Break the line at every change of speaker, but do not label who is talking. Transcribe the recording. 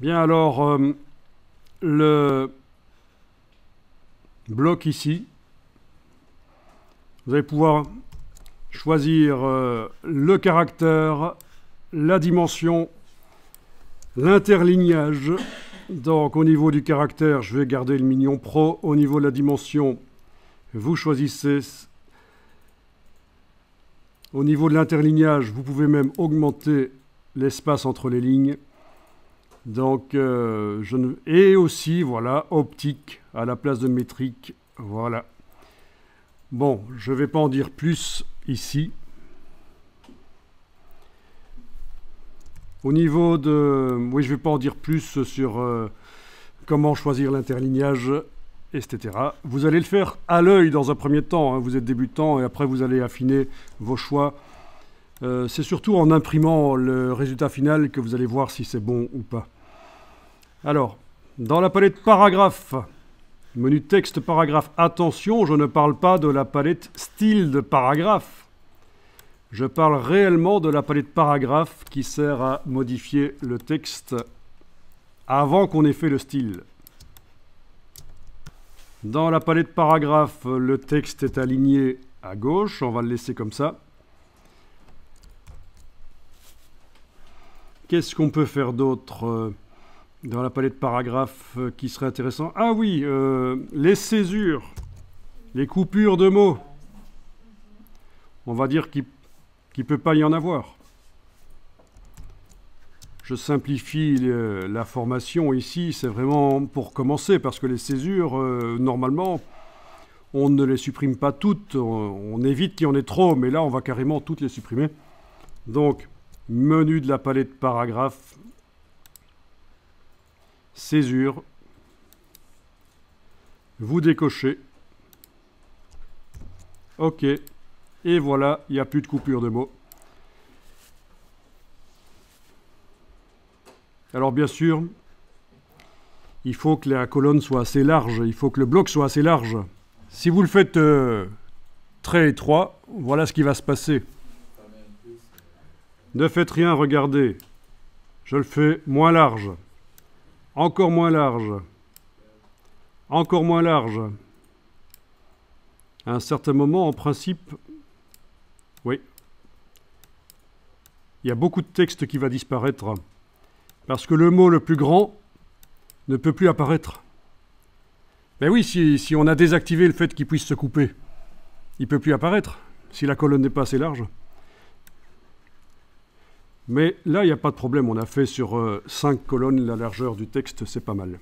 Bien alors, le bloc ici, vous allez pouvoir choisir le caractère, la dimension, l'interlignage. Donc au niveau du caractère, je vais garder le Minion Pro. Au niveau de la dimension, vous choisissez. Au niveau de l'interlignage, vous pouvez même augmenter l'espace entre les lignes. Donc, et aussi, voilà, optique à la place de métrique. Voilà. Bon, je ne vais pas en dire plus ici. Au niveau de... Oui, je ne vais pas en dire plus sur comment choisir l'interlignage, etc. Vous allez le faire à l'œil dans un premier temps. Hein. Vous êtes débutant et après vous allez affiner vos choix. C'est surtout en imprimant le résultat final que vous allez voir si c'est bon ou pas. Alors, dans la palette paragraphe, menu texte paragraphe, attention, je ne parle pas de la palette style de paragraphe. Je parle réellement de la palette paragraphe qui sert à modifier le texte avant qu'on ait fait le style. Dans la palette paragraphe, le texte est aligné à gauche, on va le laisser comme ça. Qu'est-ce qu'on peut faire d'autre dans la palette paragraphe qui serait intéressant? Ah oui, les césures, les coupures de mots. On va dire qu'il ne peut pas y en avoir. Je simplifie la formation ici, c'est vraiment pour commencer, parce que les césures, normalement, on ne les supprime pas toutes, on évite qu'il y en ait trop, mais là, on va carrément toutes les supprimer. Donc, menu de la palette paragraphe, césure, vous décochez, OK, et voilà, il n'y a plus de coupure de mots. Alors bien sûr, il faut que la colonne soit assez large, il faut que le bloc soit assez large. Si vous le faites très étroit, voilà ce qui va se passer. Ne faites rien, regardez. Je le fais moins large. Encore moins large. Encore moins large. À un certain moment, en principe, oui, il y a beaucoup de texte qui va disparaître. Parce que le mot le plus grand ne peut plus apparaître. Mais oui, si on a désactivé le fait qu'il puisse se couper, il ne peut plus apparaître, si la colonne n'est pas assez large. Mais là, il n'y a pas de problème. On a fait sur 5 colonnes la largeur du texte, c'est pas mal.